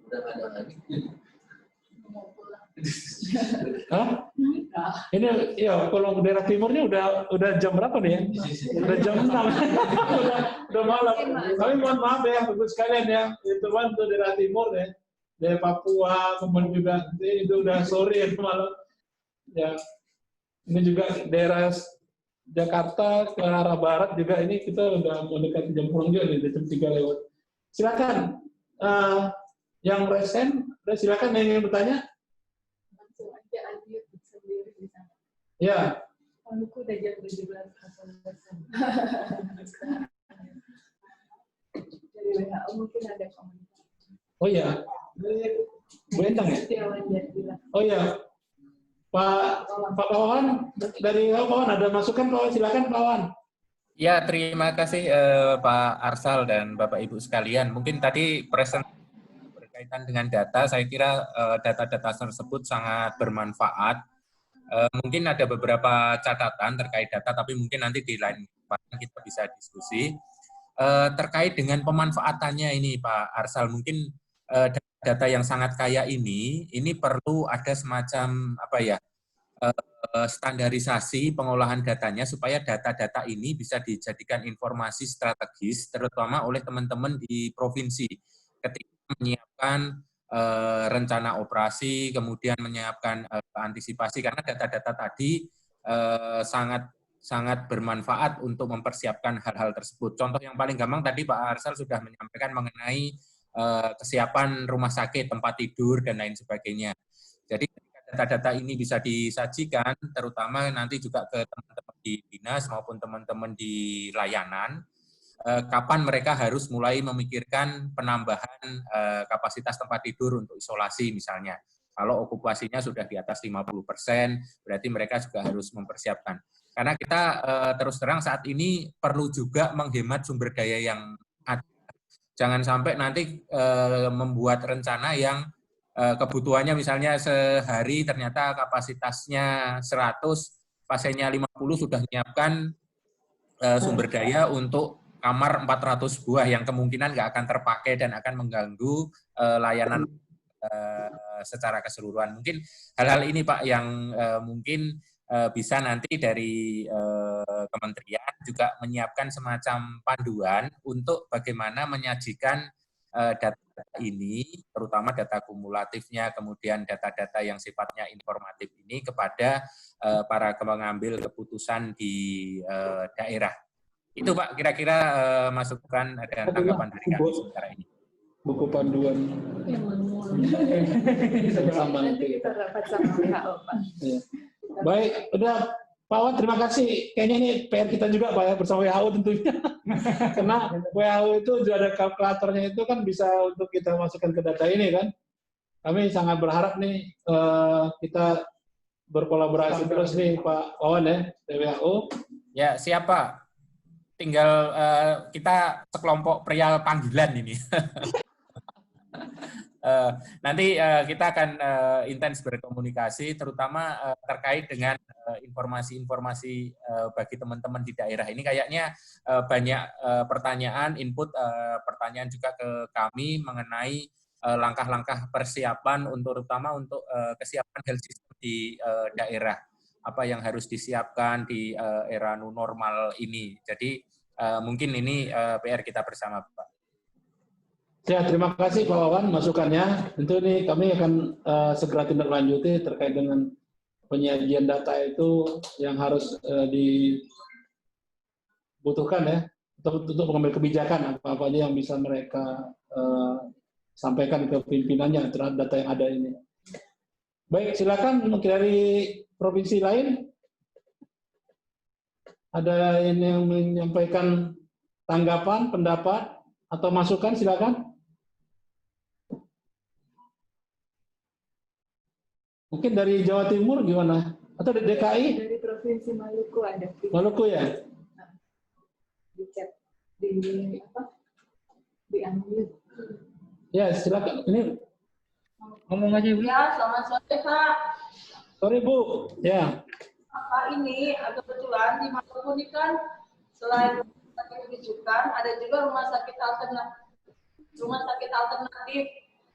Udah nggak ada lagi. Hah? Ini ya kalau daerah timurnya udah jam berapa nih ya? Udah jam 6. udah malam. Tapi mohon maaf ya Bapak sekalian ya, teman tuh daerah timur ya. Dari Papua, kemudian juga itu udah sore ya malam. Ya. Ini juga daerah Jakarta ke arah barat juga ini kita udah mendekati jam pulang juga nih, jam 3 lewat. Silakan yang resen, silakan yang ingin bertanya. Langsung aja unmute sendiri di sana. Ya. Maluku udah jam 17.00. Dari WHO mungkin ada komunikasi. Oh iya. Bu Endang ya? Oh iya. Pak Wawan, dari Pak Wawan ada masukan Pak Wawan, silakan Pak Wawan. Ya, terima kasih Pak Arsal dan Bapak Ibu sekalian. Mungkin tadi presentasi berkaitan dengan data, saya kira data-data tersebut sangat bermanfaat. Mungkin ada beberapa catatan terkait data, tapi mungkin nanti di lain kesempatan kita bisa diskusi. Terkait dengan pemanfaatannya ini Pak Arsal, mungkin data yang sangat kaya ini perlu ada semacam apa ya, standarisasi pengolahan datanya supaya data-data ini bisa dijadikan informasi strategis, terutama oleh teman-teman di provinsi ketika menyiapkan rencana operasi, kemudian menyiapkan antisipasi, karena data-data tadi sangat bermanfaat untuk mempersiapkan hal-hal tersebut. Contoh yang paling gampang tadi Pak Arsal sudah menyampaikan mengenai kesiapan rumah sakit, tempat tidur, dan lain sebagainya. Jadi data-data ini bisa disajikan, terutama nanti juga ke teman-teman di dinas maupun teman-teman di layanan, kapan mereka harus mulai memikirkan penambahan kapasitas tempat tidur untuk isolasi misalnya. Kalau okupasinya sudah di atas 50%, berarti mereka juga harus mempersiapkan. Karena kita terus terang saat ini perlu juga menghemat sumber daya yang ada. Jangan sampai nanti membuat rencana yang kebutuhannya misalnya sehari ternyata kapasitasnya 100, pasiennya 50, sudah menyiapkan sumber daya untuk kamar 400 buah yang kemungkinan nggak akan terpakai dan akan mengganggu layanan secara keseluruhan. Mungkin hal-hal ini Pak yang mungkin bisa nanti dari kementerian juga menyiapkan semacam panduan untuk bagaimana menyajikan data ini, terutama data kumulatifnya, kemudian data-data yang sifatnya informatif ini kepada para pengambil keputusan di daerah. Itu Pak, kira-kira masukan dan tanggapan dari kami sementara ini. Buku panduan. Nanti kita rapat sama WHO, Pak. Baik, udah Pak Wan, terima kasih. Kayaknya ini PR kita juga Pak ya, bersama WHO tentunya. Karena WHO itu juga ada kalkulatornya, itu kan bisa untuk kita masukkan ke data ini kan. Kami sangat berharap nih kita berkolaborasi terus nih Pak Wawan ya, dari WHO. Ya, siapa? Tinggal kita sekelompok pria panggilan ini. Nanti kita akan intens berkomunikasi, terutama terkait dengan informasi-informasi bagi teman-teman di daerah ini. Kayaknya banyak pertanyaan, input pertanyaan juga ke kami mengenai langkah-langkah persiapan untuk terutama untuk kesiapan health system di daerah. Apa yang harus disiapkan di era new normal ini. Jadi mungkin ini PR kita bersama, Pak. Ya, terima kasih Pak Wawan masukannya. Tentu ini kami akan segera tindak lanjuti terkait dengan penyajian data itu yang harus dibutuhkan ya untuk mengambil kebijakan apa aja yang bisa mereka sampaikan ke pimpinannya terhadap data yang ada ini. Baik, silakan mungkin dari provinsi lain ada yang menyampaikan tanggapan, pendapat atau masukan, silakan. Mungkin dari Jawa Timur gimana? Atau dari DKI? Dari Provinsi Maluku ada. Maluku ya? Di chat, di apa? Di unmute. Ya, silakan. Ini ngomong aja Ibu. Ya, selamat sore Pak. Sorry Bu. Ya. Pak, ini kebetulan di Maluku ini kan selain rumah sakit rujukan, ada juga rumah sakit alternatif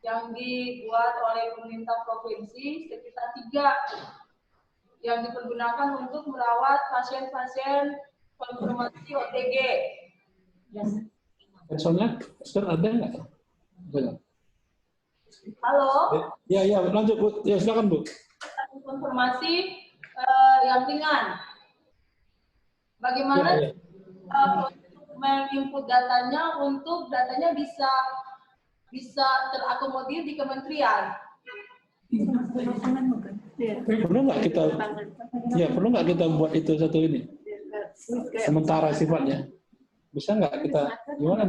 yang dibuat oleh pemerintah provinsi sekitar 3 yang dipergunakan untuk merawat pasien-pasien konfirmasi OTG. Personnya, sudah ada nggak? Ada. Halo, Ya, lanjut Bu. Ya, silakan Bu. konfirmasi yang ringan. Bagaimana menginput datanya untuk datanya bisa terakomodir di kementerian? Perlu nggak kita buat itu satu ini? Sementara sifatnya. Bisa nggak kita gimana?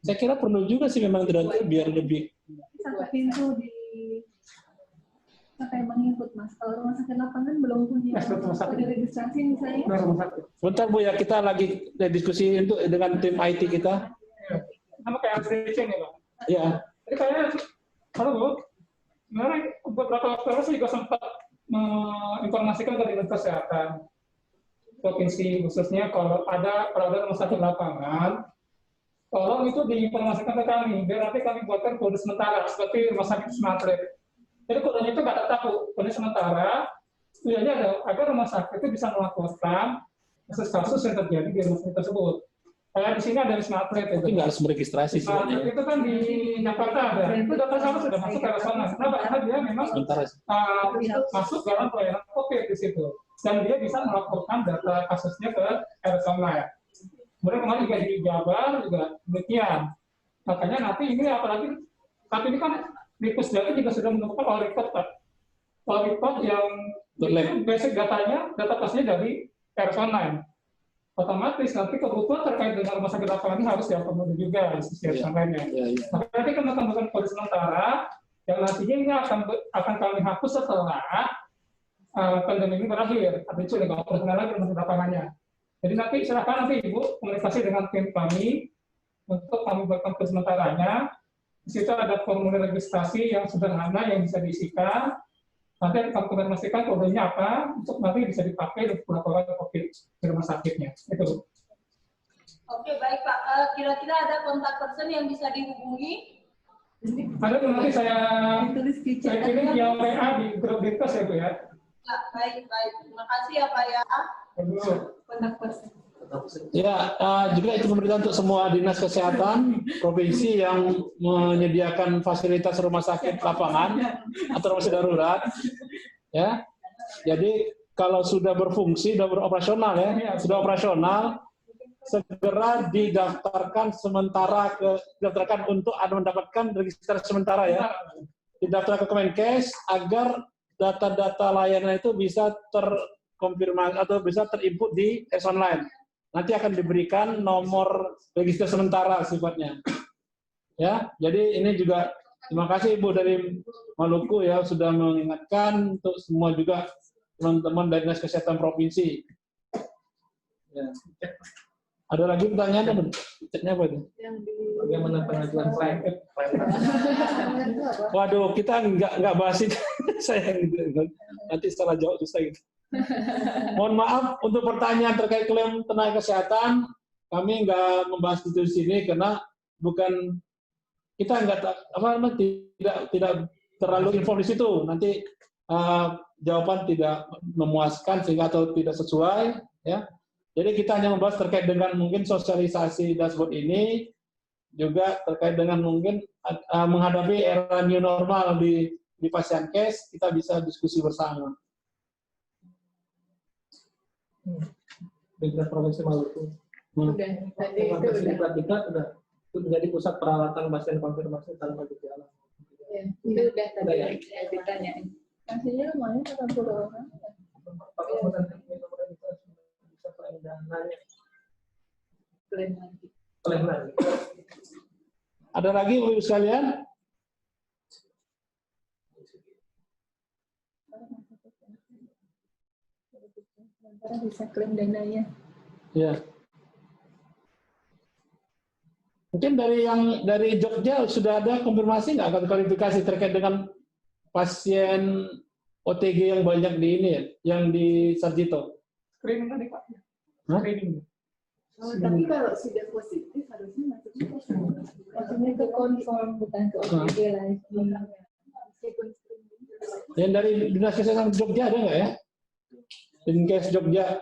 Saya kira perlu juga sih memang tidak biar lebih. Satu pintu di sampai menginput Mas. Kalau rumah sakit lapangan belum punya kode registrasi misalnya. Sebentar Bu ya, kita lagi diskusi untuk dengan tim IT kita. Sama kayak RCC nih Pak. Ya. Jadi kayaknya, halo Bu, sebenarnya beberapa waktu lalu saya juga sempat menginformasikan ke Dinas Kesehatan Provinsi, khususnya kalau ada rumah sakit lapangan, tolong itu diinformasikan ke kami, biar nanti kami buatkan kode sementara, seperti rumah sakit Wisma Atlet. Jadi kodenya itu nggak tetap, Bu. Kode sementara, tujuannya ada agar rumah sakit itu bisa melaporkan kasus-kasus yang terjadi di rumah sakit tersebut. Kayak di sini ada Wisma Atlet. Tapi nggak harus meregistrasi sih. Itu kan di Jakarta ada. Itu data sama sudah masuk ke sana. Kenapa? Karena dia memang masuk dalam pelayanan COVID di situ. Dan dia bisa melaporkan data kasusnya ke RSonline. Kemudian kemarin juga di Jabar juga demikian. Makanya nanti ini apalagi saat ini kan di Pusdata juga sudah menemukan all record yang basic datanya, data pastinya dari RSonline. Otomatis nanti kebutuhan terkait dengan rumah sakit lapangan ini harus diakomodir juga di sisi RSonline-nya. Maka nanti kami akan melakukan kode sementara yang nantinya ini akan kami hapus setelah pandemi ini berakhir. Artinya sudah nggak operasional lagi rumah sakit lapangannya. Jadi nanti silakan nanti Ibu komunikasi dengan tim kami untuk kami buatkan kode sementaranya. Di situ ada formulir registrasi yang sederhana yang bisa diisikan. Nanti akan kami memastikan kodenya apa untuk nanti bisa dipakai untuk laporan COVID di rumah sakitnya. Itu. Oke, baik Pak. Kira-kira ada kontak person yang bisa dihubungi? Ada nanti saya kirim yang WA di grup Dinkes ya Bu ya. Ya, baik. Terima kasih ya Pak ya. Kontak person. Ya, juga itu pemerintah untuk semua dinas kesehatan provinsi yang menyediakan fasilitas rumah sakit lapangan atau rumah sakit darurat. Ya, jadi kalau sudah berfungsi, sudah beroperasional ya, sudah operasional, segera didaftarkan sementara didaftarkan untuk mendapatkan registrasi sementara ya, didaftar ke Kemenkes agar data-data layanan itu bisa terkonfirmasi atau bisa terinput di RSonline. Nanti akan diberikan nomor register sementara sifatnya. Ya, jadi ini juga terima kasih Ibu dari Maluku ya sudah mengingatkan untuk semua juga teman-teman dari Dinas Kesehatan Provinsi. Ya. Ada lagi pertanyaan? Ceknya apa itu? Bagaimana pengajuan klaim? Waduh, kita nggak bahas itu. Saya gitu. Nanti setelah jawab susah gitu. Mohon maaf untuk pertanyaan terkait klaim tenaga kesehatan, kami nggak membahas itu di sini karena bukan kita tidak terlalu info di situ. Nanti jawaban tidak memuaskan sehingga atau tidak sesuai, ya. Jadi kita hanya membahas terkait dengan mungkin sosialisasi dashboard ini, juga terkait dengan mungkin menghadapi era new normal di Pasienkes, kita bisa diskusi bersama. Dinas Provinsi Maluku. Tadi itu udah. Kita sudah menjadi pusat perawatan pasien konfirmasi tanpa gejala. Ya, itu udah tadi yang ditanyain. Hasilnya lumayan 80 orang. Bisa klaim dananya. Klaim lagi. Ada lagi Ibu sekalian? Bisa klaim dananya. Ya. Mungkin dari Jogja sudah ada konfirmasi nggak atau klarifikasi terkait dengan pasien OTG yang banyak di ini ya, yang di Sarjito? Screening tadi Pak. Hah? Tapi kalau sudah positif harusnya masuknya ke maksudnya ke konform bukan ke OTG lagi. Yang dari Dinas Kesehatan Jogja ada nggak ya? Dinkes Jogja,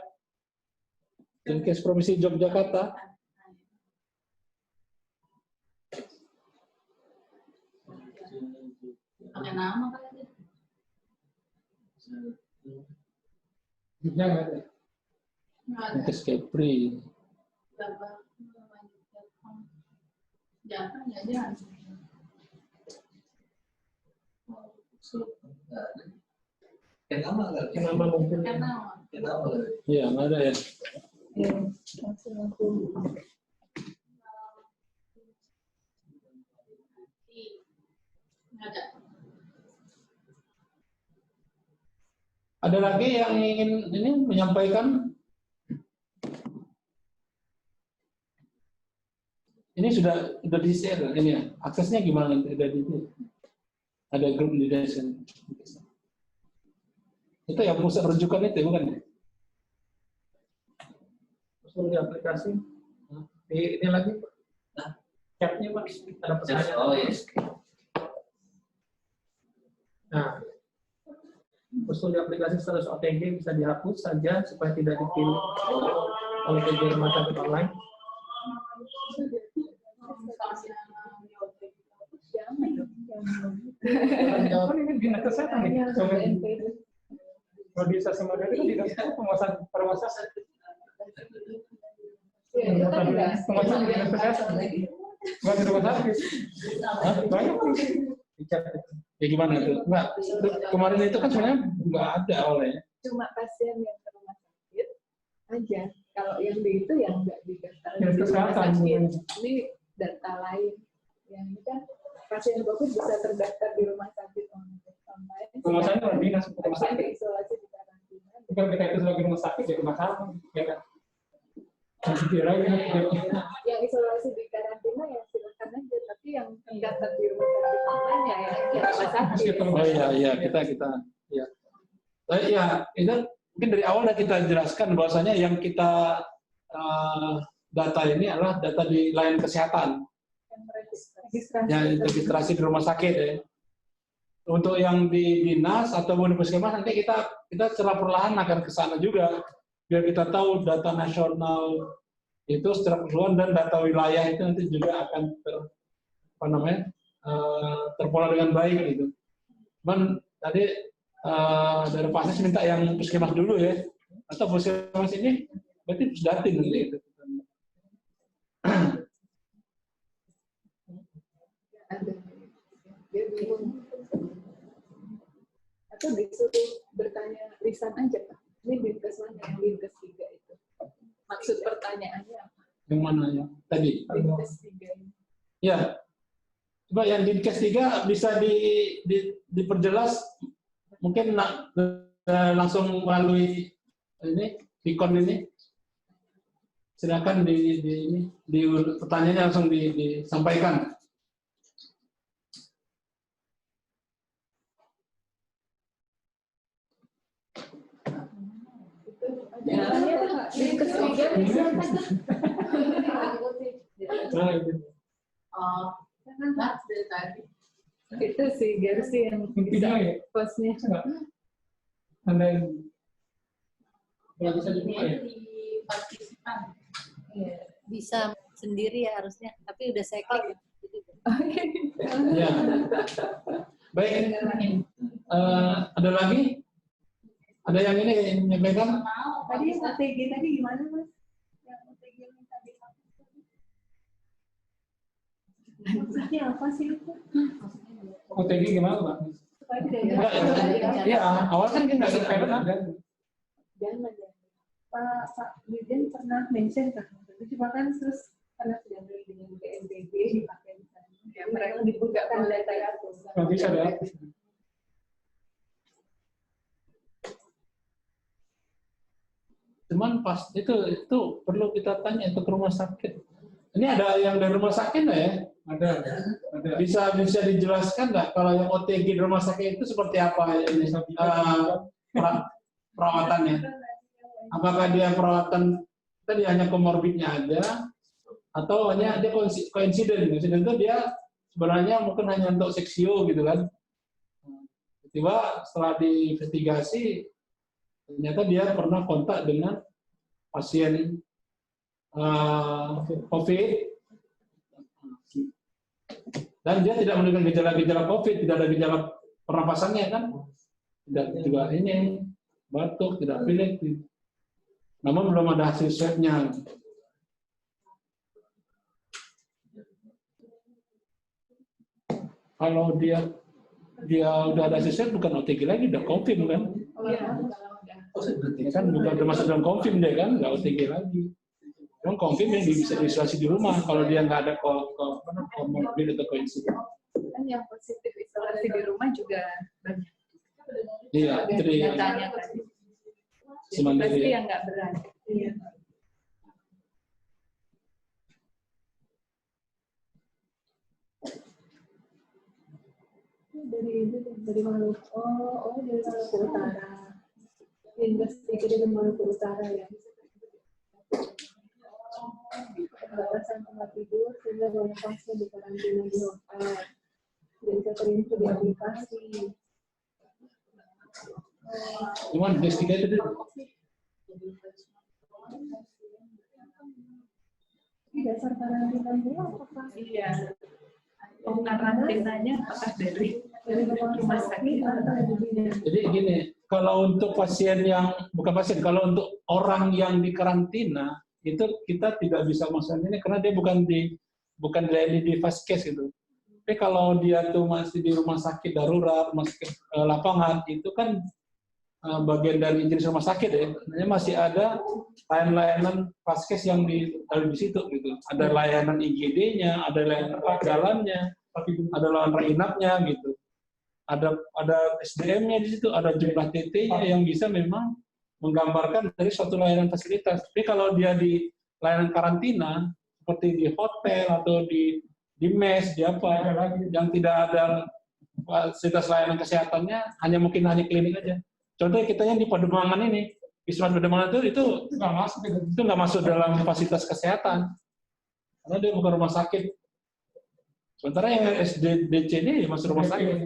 Dinkes Provinsi Yogyakarta. Pakai nama kan aja. Jogja nggak ada. Dinkes Kepri. Jangan ya jangan. Kenapa mungkin? Karena Iya, nggak ada ya. Ya, langsung aku. ada. Ada lagi yang ingin ini menyampaikan? Ini sudah di-share ini ya. Aksesnya gimana? Ada grup di desa. Itu yang pusat rujukan itu bukan ya? Terus di aplikasi. Ini lagi. Nah, chatnya Pak. Ada pesannya. Oh yes. Nah, usul di aplikasi status OTG bisa dihapus saja supaya tidak dipilih oleh kegiatan rumah sakit online. Jawaban ini dinas kesehatan nih. Kalau di Stasiun Madari itu dinas penguasaan perwakilan. Penguasaan dinas kesehatan. Bukan di rumah sakit. Banyak bicara. Ya gimana itu? Enggak, kemarin itu kan sebenarnya nggak ada oleh. Cuma pasien yang ke rumah sakit aja. Kalau yang di itu yang nggak didaftar Dinas di rumah kesehatan. sakit. Ini data lain. Yang ini kan pasien COVID bisa terdaftar di rumah sakit online. Penguasaannya orang dinas rumah Pasien sakit. diisolasi di karantina. Bukan kita itu sebagai rumah sakit jadi masalah, ya kan? Kira Yang isolasi di karantina ya silakan aja. Tapi yang terdaftar di rumah sakit online ya yang rumah sakit. Oh iya, kita ya. Ya, itu mungkin dari awal udah kita jelaskan bahwasanya yang kita data ini adalah data di layanan kesehatan. Yang registrasi di rumah sakit ya. Untuk yang di dinas ataupun di puskesmas nanti kita secara perlahan akan ke sana juga biar kita tahu data nasional itu secara keseluruhan dan data wilayah itu nanti juga akan terpola dengan baik gitu. Cuman tadi dari Pak Anies minta yang puskesmas dulu ya, atau puskesmas ini berarti Pusdatin nanti itu. Dia bingung. Atau disuruh bertanya lisan aja Pak. Ini Dinkes mana yang Dinkes 3 itu? Maksud pertanyaannya apa? Yang mana ya? Tadi. Dinkes 3 ini. Ya. Coba yang Dinkes 3 bisa diperjelas mungkin langsung melalui ini ikon ini. Silakan di pertanyaannya langsung disampaikan. Dinkes 3 bisa Kan dari tadi. itu sih Gersi yang bisa ya. postnya. Anda yang bisa dibuka ya. Di partisipan. Iya, bisa sendiri ya harusnya, tapi udah saya klik. Ya. Baik. Ada lagi? Ada yang ini menyampaikan? Tadi yang OTG tadi gimana Mas? Yang OTG yang tadi maksudnya apa sih itu? OTG gimana Pak? Supaya tidak Iya, awal kan kita nggak Sekarang ada. jangan. Pak Dirjen pernah mention kan, itu cuma kan terus karena sudah beli dengan BNPB dipakai di sana. Ya, mereka dibukakan data itu. Nggak bisa ada. Cuman pas itu perlu kita tanya itu ke rumah sakit. Ini ada yang dari rumah sakit nggak ya? Ada. Bisa dijelaskan nggak kalau yang OTG di rumah sakit itu seperti apa ini perawatannya? Apakah dia perawatan tadi hanya komorbidnya ada, atau hanya dia koinsiden. Koinsiden itu dia sebenarnya mungkin hanya untuk seksio gitu kan. Tiba setelah diinvestigasi, ternyata dia pernah kontak dengan pasien COVID, dan dia tidak menunjukkan gejala-gejala COVID, tidak ada gejala pernapasannya kan, tidak juga ini batuk, tidak pilek, namun belum ada hasil swabnya. Kalau dia udah ada hasil swab, bukan OTG lagi, udah confirm kan? Kan bukan termasuk dalam confirm dia kan, nggak OTG lagi. Yang confirm yang bisa diisolasi di rumah kalau dia nggak ada komorbid atau koinsiden. Kan yang positif isolasi di rumah juga banyak. Iya, jadi datanya kan. semandiri. Pasti yang nggak berat. Iya. Dari Maluku. Dari Maluku Utara. Investigasi dari Maluku Utara ya. Batasan tempat tidur sehingga banyak pasien di karantina di hotel. Dan catering itu di aplikasi. Cuman investigated itu. Di dasar karantina itu apakah? Iya. Karantinanya apakah dari rumah sakit atau dari? Jadi gini, kalau untuk pasien yang bukan pasien, kalau untuk orang yang di karantina itu kita tidak bisa masuk ini karena dia bukan dilayani di fast case gitu. Tapi kalau dia tuh masih di rumah sakit darurat, rumah sakit lapangan, itu kan bagian dari jenis rumah sakit ya. Masih ada layanan fast case yang di situ gitu. Ada layanan IGD-nya, ada layanan jalannya, ada layanan inapnya gitu. Ada SDM-nya di situ, ada jumlah TT-nya yang bisa memang menggambarkan dari suatu layanan fasilitas. Tapi kalau dia di layanan karantina, seperti di hotel atau di mes, di apa, yang tidak ada fasilitas layanan kesehatannya, hanya klinik aja. Contohnya kita yang di Pademangan ini, Wisma Pademangan itu nggak masuk dalam fasilitas kesehatan, karena dia bukan rumah sakit. Sementara yang SDDC ini masuk rumah sakit.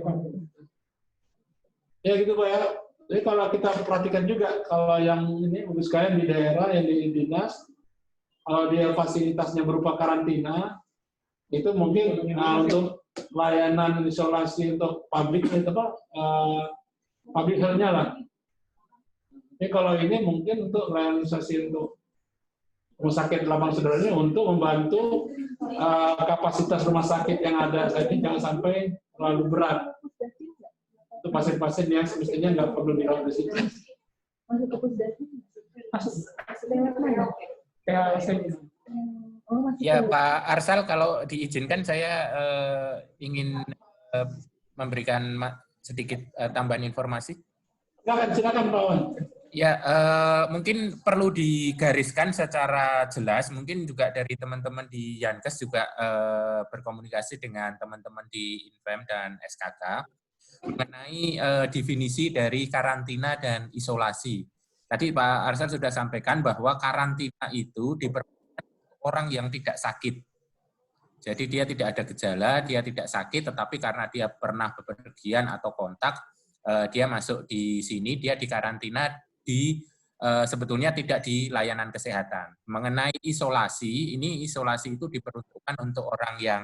Ya gitu Pak ya. Jadi kalau kita perhatikan juga, kalau yang ini bagus sekalian di daerah yang di dinas, kalau dia fasilitasnya berupa karantina, itu mungkin untuk layanan isolasi untuk publik itu public health-nya lah. Ini kalau ini mungkin untuk layanan isolasi untuk rumah sakit lapangan sederhana untuk membantu kapasitas rumah sakit yang ada saat ini jangan sampai terlalu berat. Itu pasien-pasien yang semestinya nggak perlu dirawat di situ. Masuk ke pusdati? Ya Pak Arsal, kalau diizinkan saya ingin memberikan sedikit tambahan informasi. Silakan Pak Wan. Ya, mungkin perlu digariskan secara jelas, mungkin juga dari teman-teman di Yankes juga berkomunikasi dengan teman-teman di Infem dan SKK mengenai definisi dari karantina dan isolasi. Tadi Pak Arsal sudah sampaikan bahwa karantina itu diperlukan orang yang tidak sakit. Jadi dia tidak ada gejala, dia tidak sakit, tetapi karena dia pernah bepergian atau kontak, dia masuk di sini, dia dikarantina sebetulnya tidak di layanan kesehatan. Mengenai isolasi, ini isolasi itu diperuntukkan untuk orang yang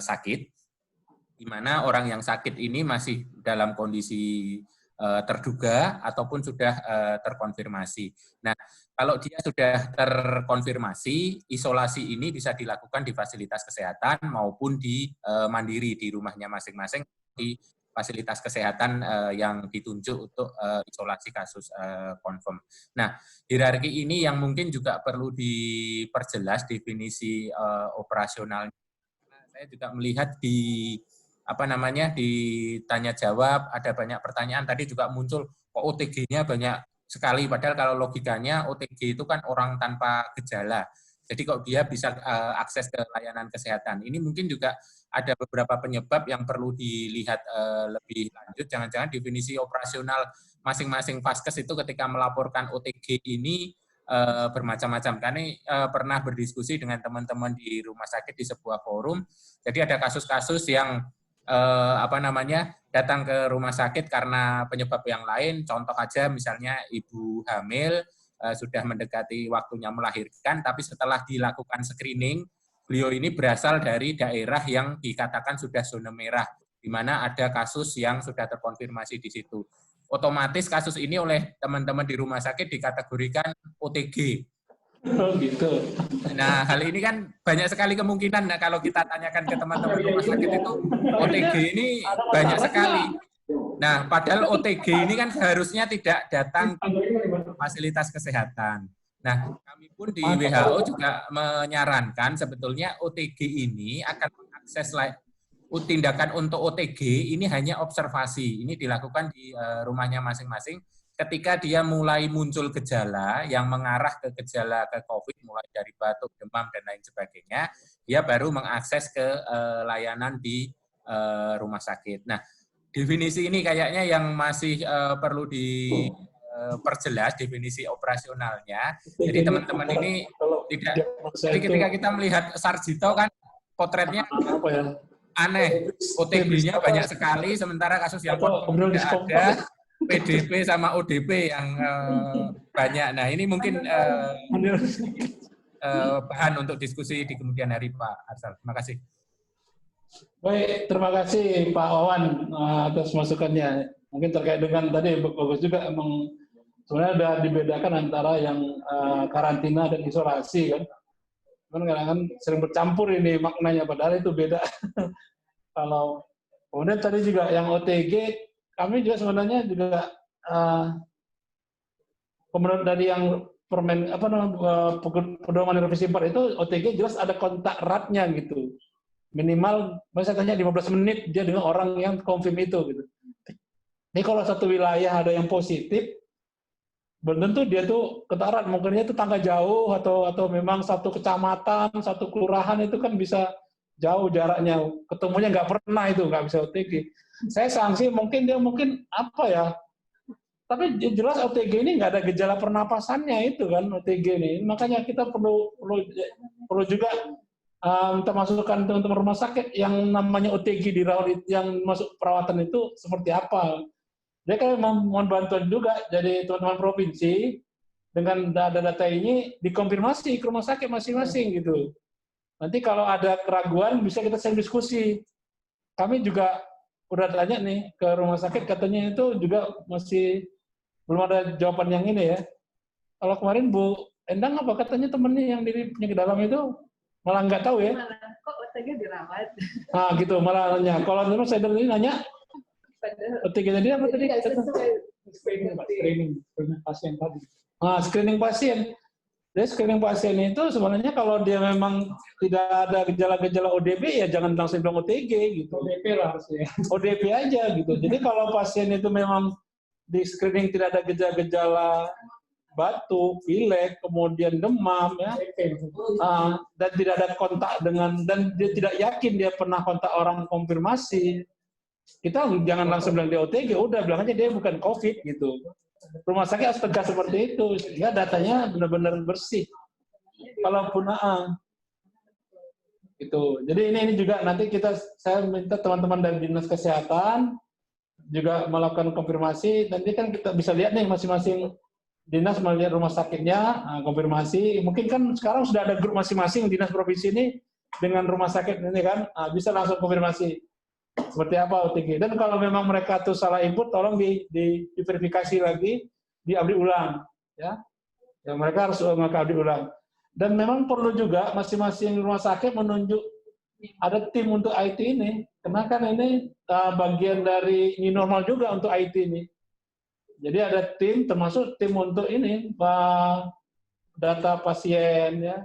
sakit, di mana orang yang sakit ini masih dalam kondisi terduga ataupun sudah terkonfirmasi. Nah, kalau dia sudah terkonfirmasi, isolasi ini bisa dilakukan di fasilitas kesehatan maupun di mandiri di rumahnya masing-masing di fasilitas kesehatan yang ditunjuk untuk isolasi kasus confirm. Nah, hierarki ini yang mungkin juga perlu diperjelas definisi operasionalnya. Saya juga melihat di tanya jawab ada banyak pertanyaan, tadi juga muncul kok OTG-nya banyak sekali, padahal kalau logikanya OTG itu kan orang tanpa gejala. Jadi kok dia bisa akses ke layanan kesehatan. Ini mungkin juga ada beberapa penyebab yang perlu dilihat lebih lanjut. Jangan-jangan definisi operasional masing-masing vaskes itu ketika melaporkan OTG ini bermacam-macam. Kami pernah berdiskusi dengan teman-teman di rumah sakit di sebuah forum. Jadi ada kasus-kasus yang datang ke rumah sakit karena penyebab yang lain. Contoh aja misalnya ibu hamil sudah mendekati waktunya melahirkan, tapi setelah dilakukan screening, beliau ini berasal dari daerah yang dikatakan sudah zona merah, di mana ada kasus yang sudah terkonfirmasi di situ. Otomatis kasus ini oleh teman-teman di rumah sakit dikategorikan OTG. Oh gitu. Nah, hal ini kan banyak sekali kemungkinan. Nah, kalau kita tanyakan ke teman-teman di rumah sakit itu, OTG ini banyak sekali. Nah, padahal OTG ini kan seharusnya tidak datang ke fasilitas kesehatan. Nah, kami pun di WHO juga menyarankan sebetulnya OTG ini akan mengakses tindakan untuk OTG ini hanya observasi. Ini dilakukan di rumahnya masing-masing. Ketika dia mulai muncul gejala yang mengarah ke gejala ke COVID, mulai dari batuk, demam, dan lain sebagainya, dia baru mengakses ke layanan di rumah sakit. Nah, definisi ini kayaknya yang masih perlu diperjelas, definisi operasionalnya. Jadi teman-teman ini tidak, jadi ketika kita melihat Sarjito kan potretnya aneh, OTG-nya banyak sekali, sementara kasus yang tidak ada, PDP sama ODP yang banyak. Nah, ini mungkin bahan untuk diskusi di kemudian hari, Pak Arsal. Terima kasih. Baik, terima kasih Pak Wawan atas masukannya. Mungkin terkait dengan tadi bagus juga, emang sebenarnya sudah dibedakan antara yang karantina dan isolasi kan. Kadang-kadang sering bercampur ini maknanya, padahal itu beda. Kalau kemudian tadi juga yang OTG, kami juga sebenarnya juga kemudian dari yang pedoman revisi 4 itu OTG jelas ada kontak eratnya gitu. Minimal, saya tanya 15 menit dia dengan orang yang confirm itu gitu. Ini kalau satu wilayah ada yang positif, belum tentu dia tuh kontak erat, mungkin itu tangga jauh atau memang satu kecamatan, satu kelurahan itu kan bisa jauh jaraknya, ketemunya nggak pernah itu, nggak bisa OTG. Saya sanksi mungkin apa ya, tapi jelas OTG ini nggak ada gejala pernapasannya itu kan OTG ini. Makanya kita perlu juga minta masukan teman-teman rumah sakit yang namanya OTG dirawat, yang masuk perawatan itu seperti apa. Dia kan mohon bantuan juga jadi teman-teman provinsi dengan data-data ini dikonfirmasi ke rumah sakit masing-masing gitu. Nanti kalau ada keraguan bisa kita sering diskusi. Kami juga udah tanya nih ke rumah sakit, katanya itu juga masih belum ada jawaban yang ini ya. Kalau kemarin Bu Endang apa katanya temennya yang di penyakit dalam itu malah nggak tahu ya. Kok OTG dirawat? Nah gitu malah nanya. Kalau dulu saya dari nanya, OTG tadi apa tadi? Screening pasien tadi. Nah screening pasien. Jadi screening pasien itu sebenarnya kalau dia memang tidak ada gejala-gejala ODP ya jangan langsung bilang OTG gitu. ODP lah harusnya. ODP aja gitu. Jadi kalau pasien itu memang di screening tidak ada gejala-gejala batuk, pilek, kemudian demam ya, dan tidak ada kontak dan dia tidak yakin dia pernah kontak orang konfirmasi, kita jangan langsung bilang dia OTG, udah bilang aja dia bukan COVID gitu. Rumah sakit harus tegas seperti itu, sehingga datanya benar-benar bersih. Kalaupun gitu. Jadi ini juga nanti saya minta teman-teman dari Dinas Kesehatan juga melakukan konfirmasi. Nanti kan kita bisa lihat nih masing-masing dinas melihat rumah sakitnya, konfirmasi. Mungkin kan sekarang sudah ada grup masing-masing dinas provinsi ini dengan rumah sakit ini kan, bisa langsung konfirmasi seperti apa OTG. Dan kalau memang mereka tuh salah input, tolong diverifikasi lagi, diupdate ulang, ya. Ya mereka harus mengupdate ulang. Dan memang perlu juga masing-masing rumah sakit menunjuk ada tim untuk IT ini, karena kan ini bagian dari new normal juga untuk IT ini. Jadi ada tim, termasuk tim untuk ini, data pasien, ya,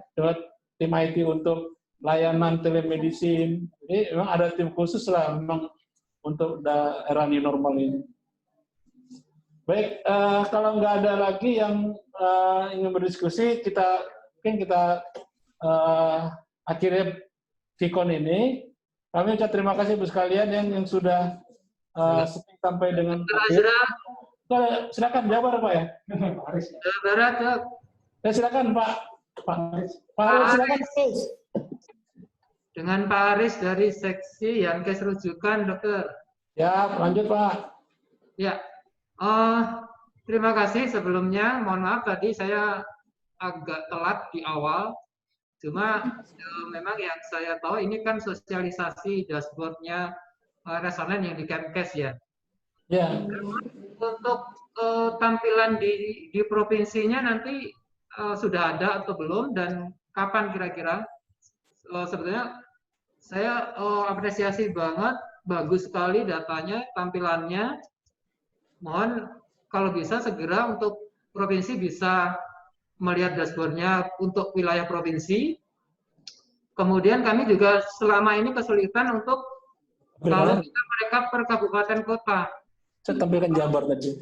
tim IT untuk layanan telemedicine. Jadi memang ada tim khusus lah memang untuk daerah new normal ini. Baik, kalau nggak ada lagi yang ingin berdiskusi, mungkin kita akhirnya Vicon ini. Kami ucap terima kasih Bu sekalian yang sudah sampai dengan akhir. Silakan jawaban Pak ya. Barat, Ya, silakan Pak. Pak Aris, silakan. Dengan Pak Aris dari seksi Yankes rujukan, dokter. Ya, lanjut Pak. Ya, terima kasih sebelumnya. Mohon maaf tadi saya agak telat di awal. Cuma memang yang saya tahu ini kan sosialisasi dashboardnya Resonen yang di Kemkes ya. Ya. Untuk tampilan di provinsinya nanti sudah ada atau belum dan kapan kira-kira? Sebetulnya saya apresiasi banget, bagus sekali datanya, tampilannya. Mohon kalau bisa segera untuk provinsi bisa melihat dashboardnya untuk wilayah provinsi. Kemudian kami juga selama ini kesulitan untuk kalau kita mereka per kabupaten kota. Saya tampilkan Jabar tadi.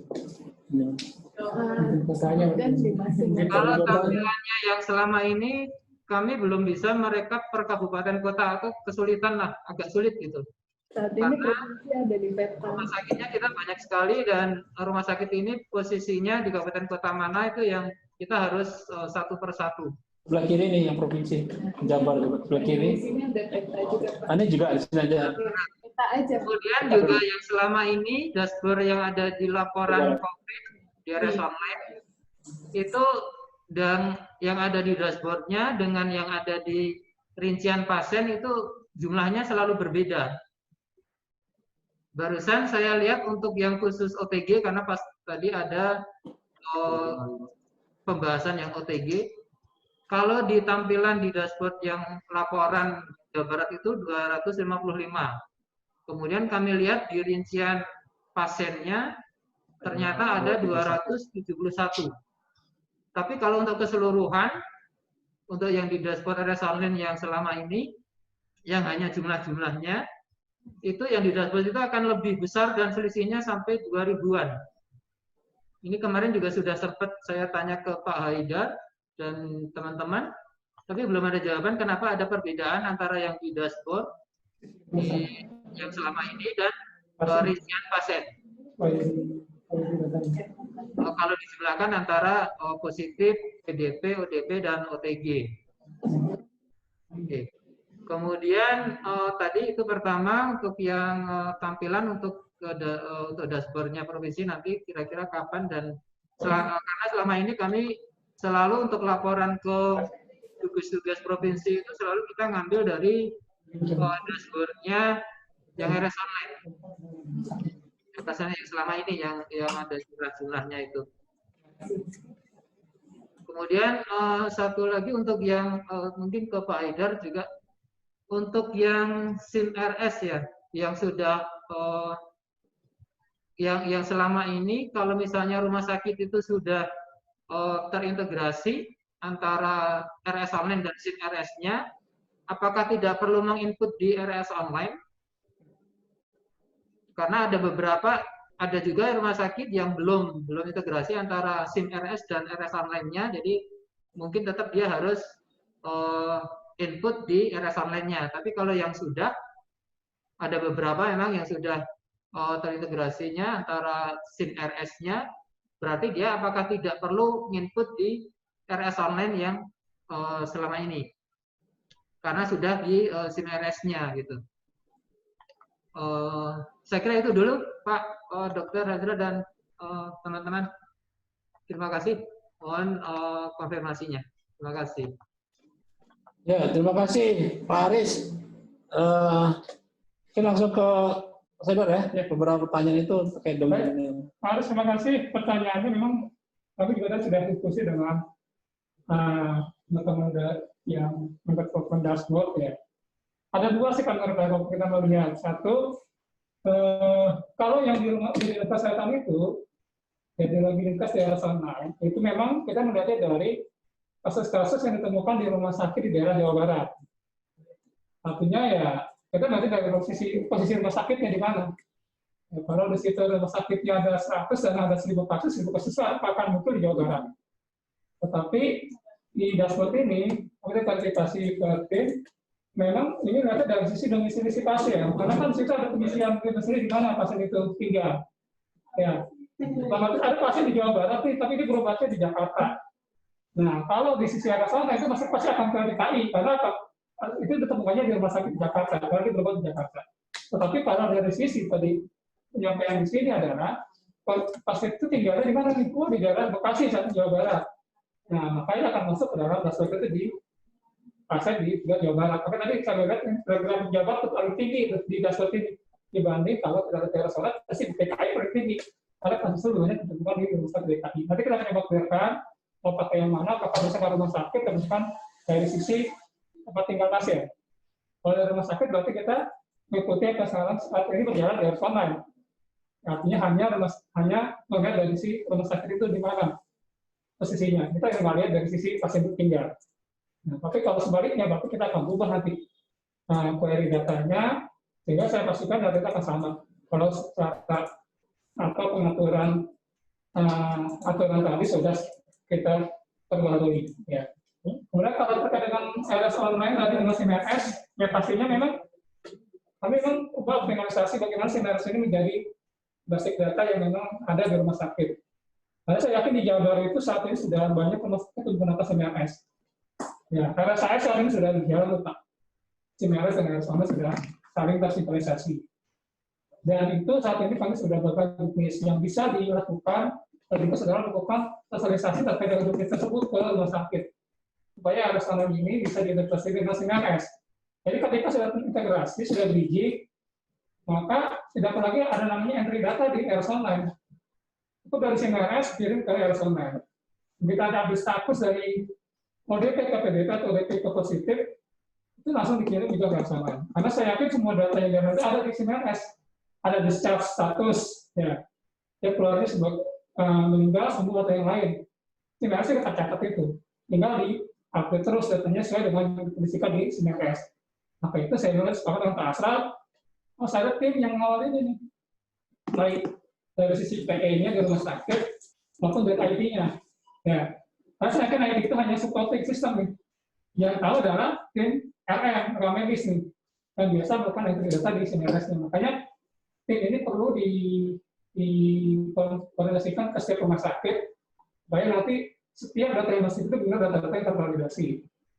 Kalau tampilannya yang selama ini kami belum bisa merekap per kabupaten kota atau kesulitan lah, agak sulit gitu. Saat ini provinsi ada di peta. Rumah sakitnya kita banyak sekali dan rumah sakit ini posisinya di kabupaten kota mana itu yang kita harus satu persatu. Sebelah kiri nih yang provinsi Jabar, sebelah kiri. Di sini ada peta juga Pak. Ini juga di sini aja. Peta aja. Kemudian juga yang selama ini dashboard yang ada di laporan COVID di RS Online itu dan yang ada di dashboardnya dengan yang ada di rincian pasien itu jumlahnya selalu berbeda. Barusan saya lihat untuk yang khusus OTG karena pas tadi ada pembahasan yang OTG. Kalau di tampilan di dashboard yang laporan Jawa Barat itu 255. Kemudian kami lihat di rincian pasiennya ternyata ada 271. Tapi kalau untuk keseluruhan, untuk yang di dashboard RS Online yang selama ini, yang hanya jumlah-jumlahnya, itu yang di dashboard itu akan lebih besar dan selisihnya sampai 2000-an. Ini kemarin juga sudah sempat saya tanya ke Pak Haidar dan teman-teman, tapi belum ada jawaban kenapa ada perbedaan antara yang di dashboard yang selama ini dan rincian pasien. Kalau disebelahkan antara positif, PDP, ODP, dan OTG. Oke. Kemudian tadi itu pertama untuk yang tampilan untuk dashboardnya provinsi nanti kira-kira kapan dan karena selama ini kami selalu untuk laporan ke tugas-tugas provinsi itu selalu kita ngambil dari dashboardnya yang RS Online. Biasanya yang selama ini yang ada jumlah-jumlahnya itu. Kemudian satu lagi untuk yang mungkin ke Pak Haidar juga untuk yang SIM RS ya, yang sudah yang selama ini kalau misalnya rumah sakit itu sudah terintegrasi antara RS Online dan SIM RS-nya, apakah tidak perlu menginput di RS Online? Karena ada beberapa, ada juga rumah sakit yang belum integrasi antara SIM RS dan RS Online-nya, jadi mungkin tetap dia harus input di RS Online-nya. Tapi kalau yang sudah, ada beberapa memang yang sudah terintegrasinya antara SIM RS-nya, berarti dia apakah tidak perlu input di RS Online yang selama ini? Karena sudah di SIM RS-nya gitu. Saya kira itu dulu Pak Dr. Hadra dan teman-teman. Terima kasih. Mohon konfirmasinya. Terima kasih. Ya, terima kasih Pak Aris. Kita langsung ke Saudara ya, beberapa pertanyaan itu terkait dengan ini. Pak Aris, terima kasih. Pertanyaannya memang kami juga sudah diskusi dengan teman-teman yang membuat dashboard ya. Ada dua sih kan kalau kita melihat. Satu, kalau yang di lintas kesehatan itu, jadi lagi lintas di daerah sana, itu memang kita melihatnya dari kasus-kasus yang ditemukan di rumah sakit di daerah Jawa Barat. Artinya ya, kita nanti dari posisi rumah sakitnya di mana. Ya, kalau di situ rumah sakitnya ada 100 dan ada 1000 kasus akan muncul di Jawa Barat. Tetapi di dashboard ini, kita klarifikasi ke tim, memang ini ada dari sisi domisi pasien, karena kan situ ada pengisian sendiri di mana pasien itu tinggal. Ya, ada pasien di Jawa Barat, tapi ini berobatnya di Jakarta. Nah, kalau di sisi RS online itu masih pasti akan ke DKI, karena itu ditemukannya di rumah sakit Jakarta, karena di berobat di Jakarta. Tetapi kalau dari sisi tadi penyampaian di sini adalah pasien itu tinggalnya di mana nih? Oh, di daerah Bekasi, Jawa Barat. Nah, makanya akan masuk ke dalam dashboard itu di pasien di Jawa Barat. Tapi tadi saya lihat program Jawa Barat paling tinggi di dashboard ini dibanding kalau tidak ada sholat pasti di PKI paling tinggi. Karena kasus seluruhnya ditemukan di rumah sakit DKI. Nanti kita akan coba mau pakai yang mana, apakah misalkan rumah sakit, atau misalkan dari sisi tempat tinggal pasien. Kalau dari rumah sakit berarti kita mengikuti kesalahan saat ini berjalan dari online. Artinya hanya melihat dari sisi rumah sakit itu di mana posisinya. Kita yang melihat dari sisi pasien itu tinggal. Nah, tapi kalau sebaliknya, berarti kita akan ubah nanti query datanya, sehingga saya pastikan data kita akan sama. Kalau secara atau pengaturan aturan tadi sudah kita perbarui. Ya. Kemudian kalau terkait dengan RS online tadi dengan SIMRS, ya pastinya memang kami memang ubah optimalisasi bagaimana SIMRS ini menjadi basic data yang memang ada di rumah sakit. Karena saya yakin di Jawa Barat itu saat ini sudah banyak rumah sakit yang menggunakan SIMRS. Ya, karena saya saat ini sudah berjalan Pak. SIMRS dan RS online sudah saling tersinkronisasi. Dan itu saat ini kami sudah berbagai bisnis yang bisa dilakukan, dan juga sudah melakukan sosialisasi terkait dengan bisnis tersebut ke rumah sakit. Supaya RS online ini bisa diintegrasi dengan SIMRS. Jadi ketika sudah terintegrasi, sudah bridging, maka tidak perlu lagi ada namanya entry data di RS online. Itu dari SIMRS kirim ke RS online. Begitu ada update status dari ODP ke PDP atau ODP ke positif, itu langsung dikirim juga ke RS online. Karena saya yakin semua data yang ada di SIMRS. Ada discharge status, ya keluarnya sebagai meninggal, sembuh atau yang lain. SIMRS kita catat itu, tinggal di update terus datanya sesuai dengan yang dituliskan di SIMRS. Maka itu saya nulis sepakat dengan Pak Asral, saya ada tim yang ngawal ini nih, baik dari sisi PE-nya di rumah sakit maupun dari IT-nya. Ya, karena saya yakin IT itu hanya supporting system nih. Yang tahu adalah tim RM, medis nih, yang biasa melakukan entry data di SIMRS-nya. Makanya tim ini perlu dikoordinasikan ke setiap rumah sakit, supaya nanti setiap data yang masuk itu benar data-data yang tervalidasi.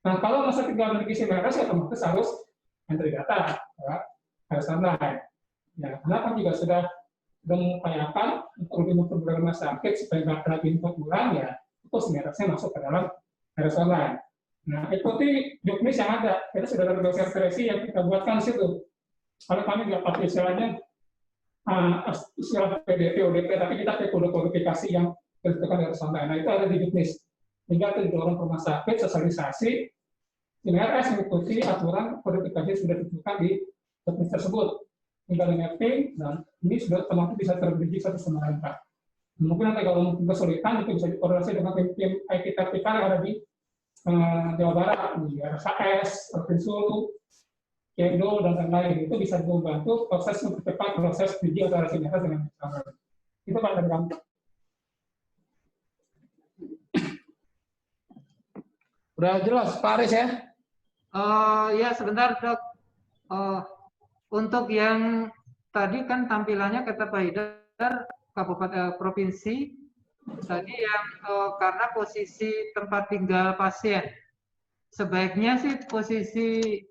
Nah, kalau rumah sakit nggak memiliki SIMRS, ya otomatis harus entry data, ya, harus online. Ya, karena kan juga sudah mengupayakan untuk lebih mempermudah rumah sakit supaya nggak ada input kurang, ya itu SIMRS-nya masuk ke dalam RS online. Nah, ikuti juknis yang ada. Kita sudah ada beberapa versi yang kita buatkan di situ. Kalau kami nggak pakai istilahnya istilah PDP, ODP, tapi kita pakai kode kodifikasi yang ditentukan dari online. Nah, itu ada di juknis. Hingga itu didorong ke rumah sakit, sosialisasi, SIMRS mengikuti aturan kodifikasi yang sudah ditentukan di juknis tersebut. Tinggal di mapping, dan ini sudah otomatis bisa terbagi satu sama lain, Pak. Mungkin nanti kalau kesulitan, itu bisa dikoordinasi dengan tim IT vertikal yang ada di Jawa Barat, di RSAS, Provinsi Solo, Kendo, dan lain-lain. Itu bisa membantu proses mempercepat proses bridging antara SIMRS dengan SIMRS. Itu Pak dari kami. Udah jelas, Pak Aris ya? Ya, sebentar Dok. Untuk yang tadi kan tampilannya kata Pak Haidar, kabupaten provinsi, tadi yang karena posisi tempat tinggal pasien. Sebaiknya sih posisi,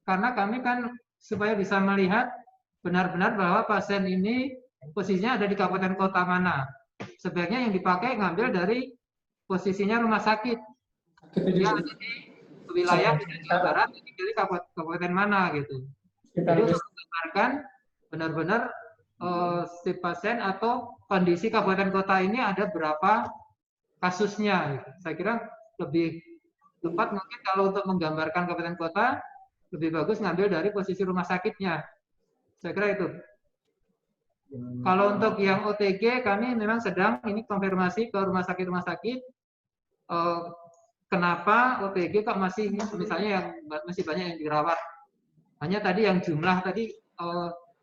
karena kami kan supaya bisa melihat benar-benar bahwa pasien ini posisinya ada di kabupaten kota mana. Sebaiknya yang dipakai ngambil dari posisinya rumah sakit. Yang ada di wilayah Jawa Barat, jadi kabupaten mana gitu. Jadi untuk menggambarkan benar-benar si pasien atau kondisi kabupaten kota ini ada berapa kasusnya. Gitu. Saya kira lebih tepat mungkin kalau untuk menggambarkan kabupaten kota, lebih bagus ngambil dari posisi rumah sakitnya. Saya kira itu. Kalau untuk yang OTG, kami memang sedang ini konfirmasi ke rumah sakit. Kenapa OTG kok masih misalnya yang masih banyak yang dirawat? Hanya tadi yang jumlah tadi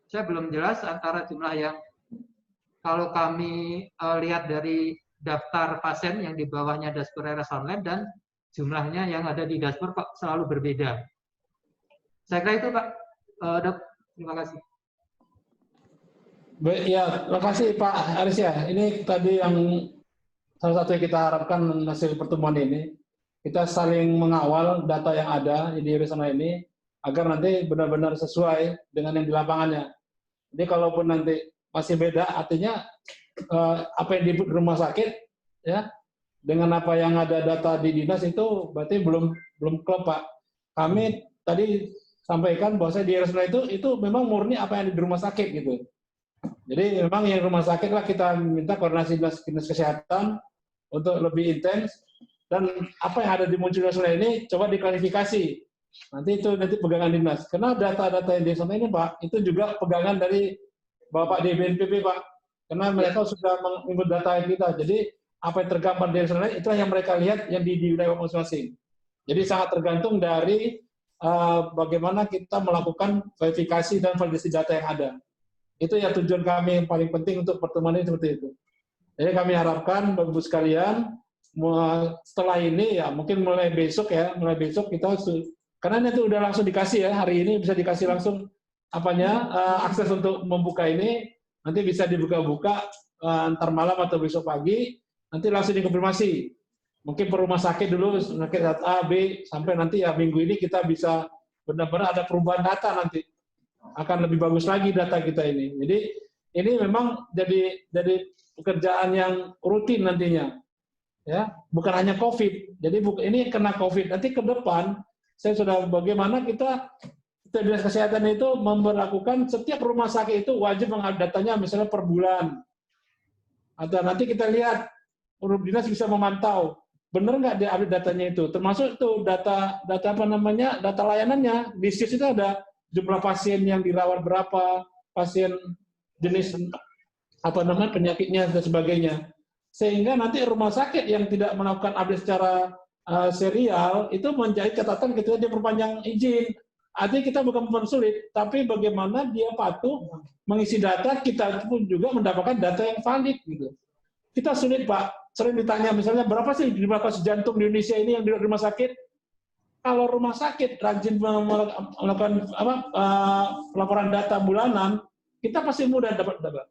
saya belum jelas antara jumlah yang kalau kami lihat dari daftar pasien yang di bawahnya dashboard RS online dan jumlahnya yang ada di dashboard kok selalu berbeda. Saya kira itu Pak. Dok, terima kasih. Ya, terima kasih Pak Aris ya. Ini tadi yang salah satu yang kita harapkan hasil pertemuan ini, kita saling mengawal data yang ada di sana ini, agar nanti benar-benar sesuai dengan yang di lapangannya. Jadi kalaupun nanti masih beda, artinya apa yang di rumah sakit, ya, dengan apa yang ada data di dinas itu berarti belum klop, Pak. Kami tadi sampaikan bahwa di RSUD itu memang murni apa yang di rumah sakit gitu. Jadi memang yang rumah sakit lah kita minta koordinasi dinas kesehatan untuk lebih intens, dan apa yang ada di Muncul Nasional ini coba diklarifikasi. Nanti pegangan dinas. Karena data-data yang di sana ini, Pak, itu juga pegangan dari Bapak di BNPB, Pak. Karena mereka sudah menginput data kita. Jadi apa yang tergambar di sana itulah yang mereka lihat yang di wilayah masing-masing. Jadi sangat tergantung dari bagaimana kita melakukan verifikasi dan validasi data yang ada. Itu ya tujuan kami yang paling penting untuk pertemuan ini seperti itu. Jadi kami harapkan Bapak-Ibu sekalian setelah ini ya mungkin mulai besok kita karena itu udah langsung dikasih ya, hari ini bisa dikasih langsung akses untuk membuka ini, nanti bisa dibuka-buka antar malam atau besok pagi, nanti langsung dikonfirmasi. Mungkin per rumah sakit dulu, sakit A, B, sampai nanti ya minggu ini kita bisa benar-benar ada perubahan data nanti. Akan lebih bagus lagi data kita ini. Jadi ini memang jadi pekerjaan yang rutin nantinya. Ya, bukan hanya COVID. Jadi ini kena COVID. Nanti ke depan saya sudah bagaimana kita dinas kesehatan itu memberlakukan setiap rumah sakit itu wajib mengupdate datanya misalnya per bulan. Atau nanti kita lihat dinas bisa memantau benar nggak dia update datanya itu. Termasuk itu data data layanannya. Di situ itu ada jumlah pasien yang dirawat berapa, pasien jenis penyakitnya dan sebagainya. Sehingga nanti rumah sakit yang tidak melakukan update secara serial itu menjadi catatan ketika dia perpanjang izin. Artinya kita bukan mempersulit, tapi bagaimana dia patuh mengisi data, kita pun juga mendapatkan data yang valid gitu. Kita sulit, Pak. Sering ditanya misalnya berapa sih jumlah kasus jantung di Indonesia ini yang di rumah sakit? Kalau rumah sakit rajin melakukan laporan data bulanan, kita pasti mudah dapat data.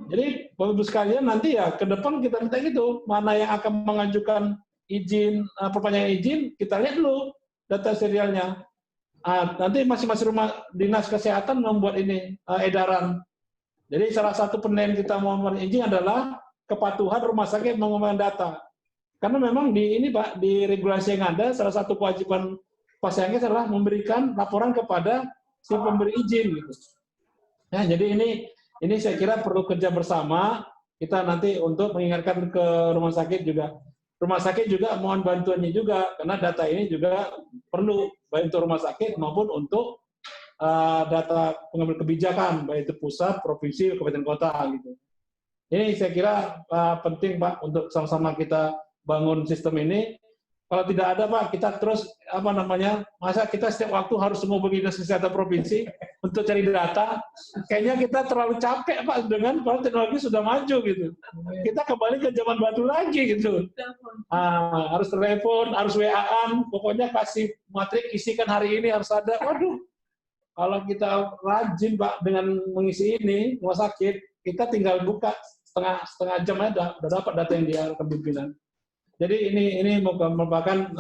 Jadi Bapak-Ibu sekalian nanti ya ke depan kita minta gitu, mana yang akan mengajukan izin, perpanjangan izin, kita lihat dulu data serialnya. Nanti masing-masing rumah dinas kesehatan membuat ini edaran. Jadi salah satu penilaian kita mau izin adalah kepatuhan rumah sakit mengumumkan data. Karena memang Pak, di regulasi yang ada, salah satu kewajiban pasiennya adalah memberikan laporan kepada si pemberi izin gitu. Ya, jadi ini saya kira perlu kerja bersama kita nanti untuk mengingatkan ke rumah sakit juga. Rumah sakit juga mohon bantuannya juga karena data ini juga perlu baik untuk rumah sakit maupun untuk data pengambil kebijakan baik itu pusat, provinsi, kabupaten kota gitu. Ini saya kira penting Pak untuk sama-sama kita bangun sistem ini. Kalau tidak ada Pak, kita terus masa kita setiap waktu harus menghubungi dinas kesehatan provinsi untuk cari data. Kayaknya kita terlalu capek Pak dengan kalau teknologi sudah maju gitu. Kita kembali ke zaman batu lagi gitu. Harus telepon, harus WA-an, pokoknya kasih matrik isikan hari ini harus ada. Waduh, kalau kita rajin Pak dengan mengisi ini rumah sakit, kita tinggal buka setengah jam aja udah dapat data yang diarahkan pimpinan. Jadi ini merupakan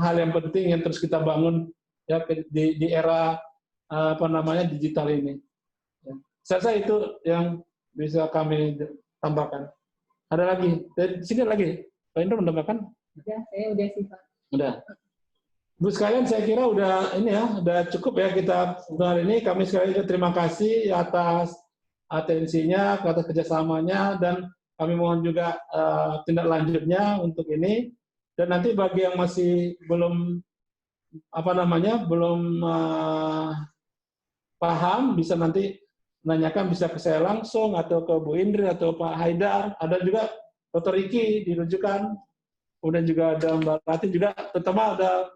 hal yang penting yang terus kita bangun ya di era digital ini. Ya. Saya rasa itu yang bisa kami tambahkan. Ada lagi? Sini lagi. Pak Indro menambahkan? Ya, saya udah sih Pak. Udah. Bu sekalian saya kira udah cukup ya kita untuk hari ini. Kami sekali lagi terima kasih atas atensinya, atas kerjasamanya, dan kami mohon juga tindak lanjutnya untuk ini. Dan nanti bagi yang masih belum paham, bisa nanti menanyakan, bisa ke saya langsung atau ke Bu Indri atau Pak Haidar. Ada juga Dr. Riki dirujukan. Kemudian juga ada Mbak Rati juga, terutama ada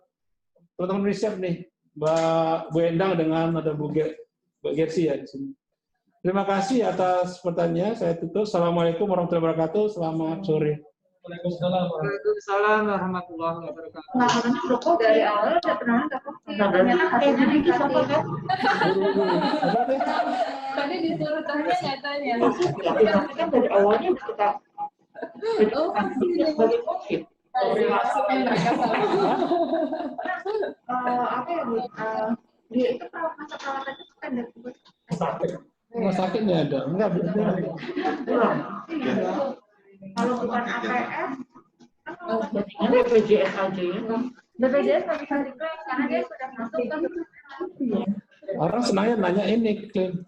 teman-teman riset nih, Mbak Bu Endang dengan ada Bu Gersi ya di sini. Terima kasih atas pertanyaannya. Saya tutup. Assalamualaikum warahmatullahi wabarakatuh. Selamat sore. Waalaikumsalam warahmatullahi wabarakatuh. Dari awal udah pernah ternyata hasilnya negatif. Tadi disuruh tanya nyatanya. Kan dari awalnya kita sebagai COVID. Apa ya Bu? Dia itu masa perawatannya standar Bu. Rumah sakitnya ada, enggak belum. Kalau bukan APS, Kan BPJS aja ya. BPJS nggak bisa diklaim karena dia sudah masuk ke Orang Senayan nanya ini klaim.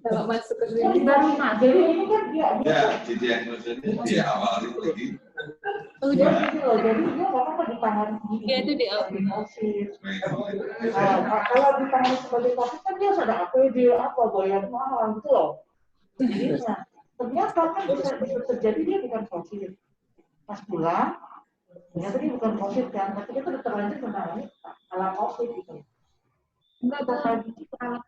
kalau masuk ke Jadi baru jadi ini kan dia di awal itu lagi. jadi loh, jadi dia nggak apa ditangani Ya itu di sebagai COVID. Kalau ditangani sebagai COVID kan dia sudah APD apa bayar mahal gitu loh. Nah, ternyata kan bisa terjadi dia bukan COVID. Pas pulang, ternyata dia bukan COVID kan, tapi kita udah terlanjur menangani ala COVID gitu. enggak bakal perawat